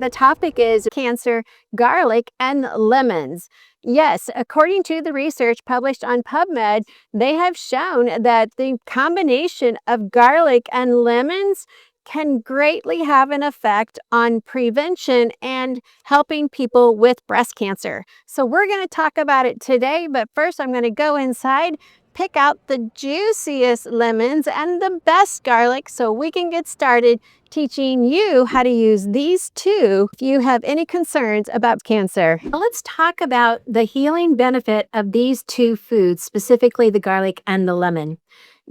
The topic is cancer, garlic, and lemons. Yes, according to the research published on PubMed, they have shown that the combination of garlic and lemons can greatly have an effect on prevention and helping people with breast cancer. So we're going to talk about it today, but first I'm going to go inside, pick out the juiciest lemons and the best garlic so we can get started teaching you how to use these two if you have any concerns about cancer. Now let's talk about the healing benefit of these two foods, specifically the garlic and the lemon.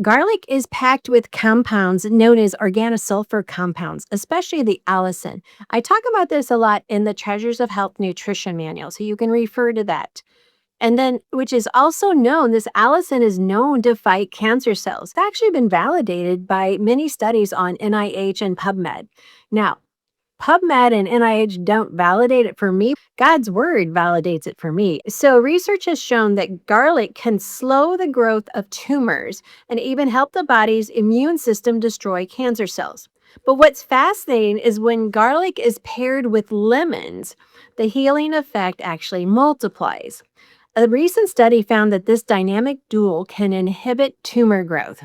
Garlic is packed with compounds known as organosulfur compounds, especially the allicin. I talk about this a lot in the Treasures of Health Nutrition Manual, so you can refer to that. And then, which is also known, this allicin is known to fight cancer cells. It's actually been validated by many studies on NIH and PubMed. Now, PubMed and NIH don't validate it for me. God's word validates it for me. So research has shown that garlic can slow the growth of tumors and even help the body's immune system destroy cancer cells. But what's fascinating is when garlic is paired with lemons, the healing effect actually multiplies. A recent study found that this dynamic duo can inhibit tumor growth.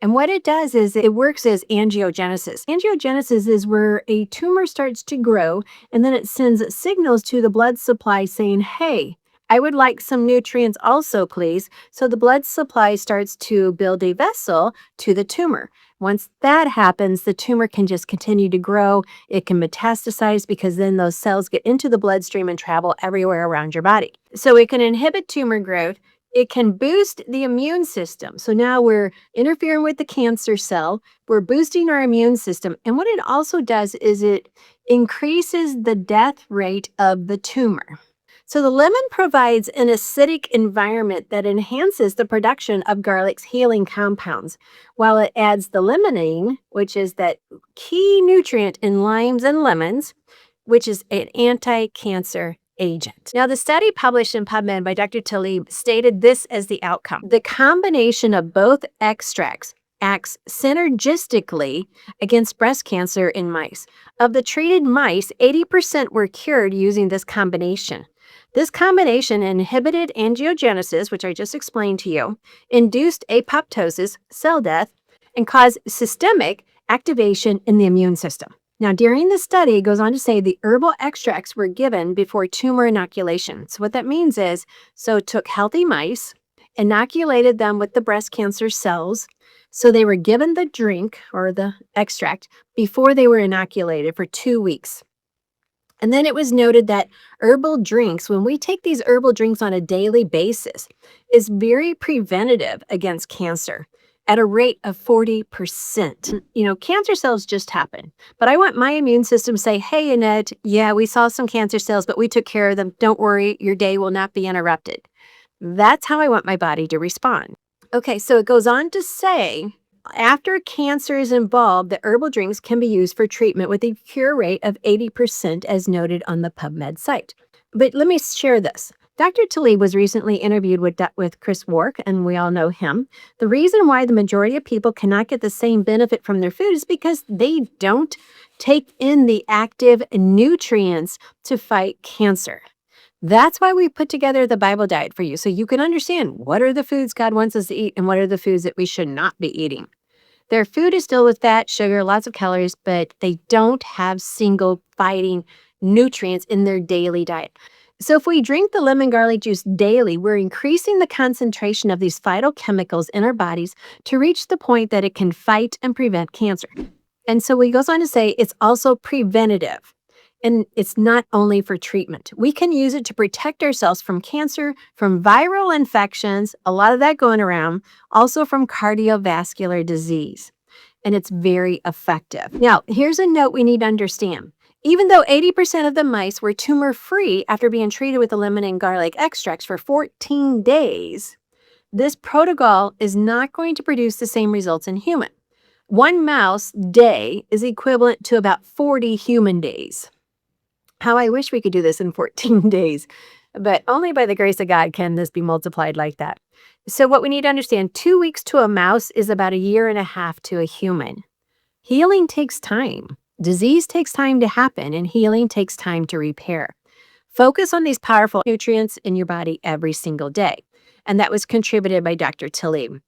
And what it does is it works as angiogenesis. Angiogenesis is where a tumor starts to grow, and then it sends signals to the blood supply saying, hey, I would like some nutrients also, please. So the blood supply starts to build a vessel to the tumor. Once that happens, the tumor can just continue to grow. It can metastasize because then those cells get into the bloodstream and travel everywhere around your body. So it can inhibit tumor growth. It can boost the immune system. So now we're interfering with the cancer cell. We're boosting our immune system. And what it also does is it increases the death rate of the tumor. So the lemon provides an acidic environment that enhances the production of garlic's healing compounds, while it adds the limonene, which is that key nutrient in limes and lemons, which is an anti-cancer agent. Now, the study published in PubMed by Dr. Talib stated this as the outcome. The combination of both extracts acts synergistically against breast cancer in mice. Of the treated mice, 80% were cured using this combination. This combination inhibited angiogenesis, which I just explained to you, induced apoptosis, cell death, and caused systemic activation in the immune system. Now, during the study, it goes on to say the herbal extracts were given before tumor inoculation. So what that means is, so it took healthy mice, inoculated them with the breast cancer cells, so they were given the drink or the extract before they were inoculated for 2 weeks. And then it was noted that herbal drinks, when we take these herbal drinks on a daily basis, is very preventative against cancer at a rate of 40%. You know, cancer cells just happen. But I want my immune system to say, hey, Annette, yeah, we saw some cancer cells, but we took care of them. Don't worry, your day will not be interrupted. That's how I want my body to respond. Okay, so it goes on to say, after cancer is involved, the herbal drinks can be used for treatment with a cure rate of 80%, as noted on the PubMed site. But let me share this. Dr. Talib was recently interviewed with Chris Wark, and we all know him. The reason why the majority of people cannot get the same benefit from their food is because they don't take in the active nutrients to fight cancer. That's why we put together the Bible diet for you, so you can understand what are the foods God wants us to eat and what are the foods that we should not be eating. Their food is filled with fat, sugar, lots of calories, but they don't have single fighting nutrients in their daily diet. So if we drink the lemon garlic juice daily, we're increasing the concentration of these phytochemicals in our bodies to reach the point that it can fight and prevent cancer. And so he goes on to say it's also preventative. And it's not only for treatment. We can use it to protect ourselves from cancer, from viral infections, a lot of that going around, also from cardiovascular disease. And it's very effective. Now, here's a note we need to understand. Even though 80% of the mice were tumor-free after being treated with the lemon and garlic extracts for 14 days, this protocol is not going to produce the same results in human. 1 mouse day is equivalent to about 40 human days. How I wish we could do this in 14 days, but only by the grace of God can this be multiplied like that. So what we need to understand, 2 weeks to a mouse is about 1.5 years to a human. Healing takes time. Disease takes time to happen, and healing takes time to repair. Focus on these powerful nutrients in your body every single day. And that was contributed by Dr. Talib.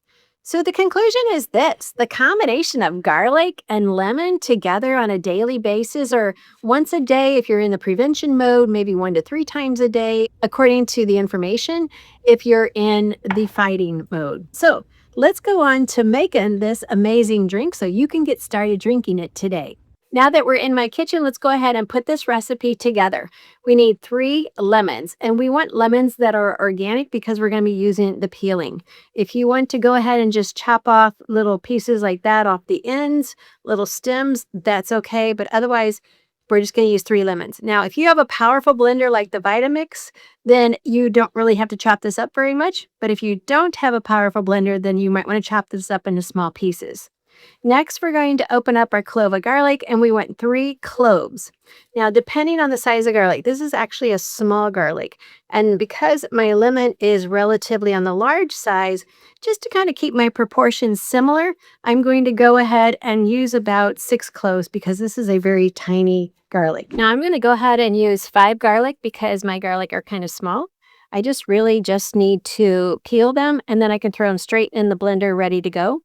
So the conclusion is this: the combination of garlic and lemon together on a daily basis, or once a day if you're in the prevention mode, maybe 1 to 3 times a day, according to the information, if you're in the fighting mode. So let's go on to making this amazing drink so you can get started drinking it today. Now that we're in my kitchen, let's go ahead and put this recipe together. We need 3 lemons, and we want lemons that are organic because we're going to be using the peeling. If you want to go ahead and just chop off little pieces like that off the ends, little stems, that's okay. But otherwise, we're just going to use 3 lemons. Now, if you have a powerful blender like the Vitamix, then you don't really have to chop this up very much. But if you don't have a powerful blender, then you might want to chop this up into small pieces. Next, we're going to open up our clove of garlic, and we want 3 cloves. Now, depending on the size of garlic, this is actually a small garlic. And because my lemon is relatively on the large size, just to kind of keep my proportions similar, I'm going to go ahead and use about 6 cloves because this is a very tiny garlic. Now, I'm going to go ahead and use 5 garlic because my garlic are kind of small. I really just need to peel them, and then I can throw them straight in the blender ready to go.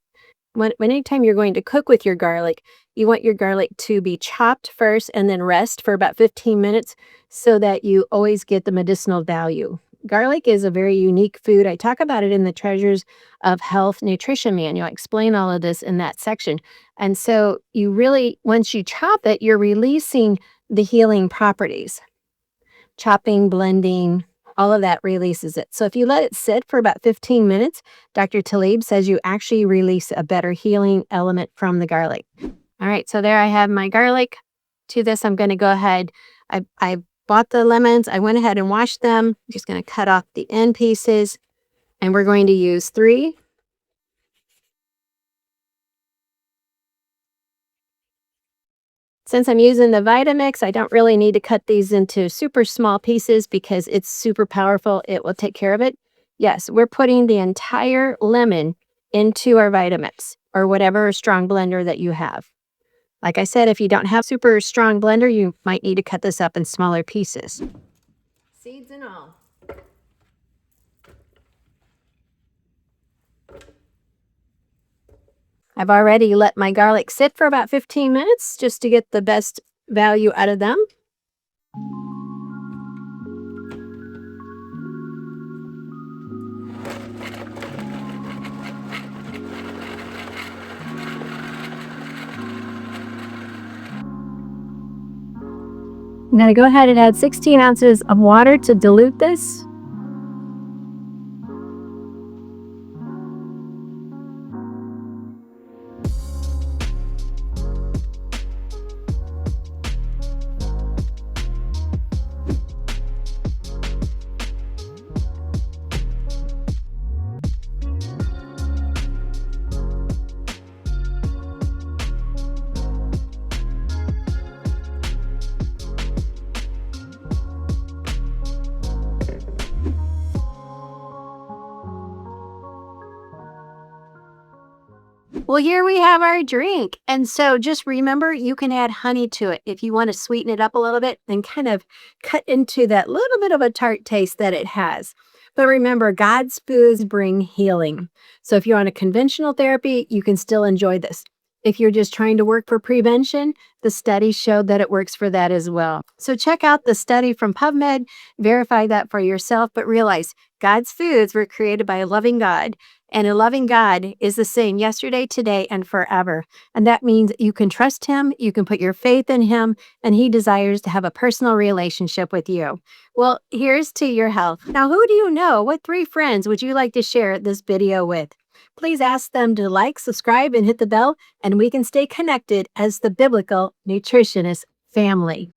Anytime you're going to cook with your garlic, you want your garlic to be chopped first and then rest for about 15 minutes so that you always get the medicinal value. Garlic is a very unique food. I talk about it in the Treasures of Health Nutrition Manual. I explain all of this in that section. And so you really, once you chop it, you're releasing the healing properties. Chopping, blending, all of that releases it. So if you let it sit for about 15 minutes, Dr. Talib says you actually release a better healing element from the garlic. All right, so there I have my garlic. To this, I'm going to go ahead. I bought the lemons. I went ahead and washed them. I'm just going to cut off the end pieces. And we're going to use 3. Since I'm using the Vitamix, I don't really need to cut these into super small pieces because it's super powerful. It will take care of it. Yes, we're putting the entire lemon into our Vitamix or whatever strong blender that you have. Like I said, if you don't have a super strong blender, you might need to cut this up in smaller pieces. Seeds and all. I've already let my garlic sit for about 15 minutes just to get the best value out of them. I'm going to go ahead and add 16 ounces of water to dilute this. Well, here we have our drink. And so just remember, you can add honey to it if you want to sweeten it up a little bit and kind of cut into that little bit of a tart taste that it has. But remember, God's foods bring healing. So if you're on a conventional therapy, you can still enjoy this. If you're just trying to work for prevention, the studies showed that it works for that as well. So check out the study from PubMed, verify that for yourself, but realize God's foods were created by a loving God. And a loving God is the same yesterday, today, and forever. And that means you can trust him, you can put your faith in him, and he desires to have a personal relationship with you. Well, here's to your health. Now, who do you know? What 3 friends would you like to share this video with? Please ask them to like, subscribe, and hit the bell, and we can stay connected as the Biblical Nutritionist family.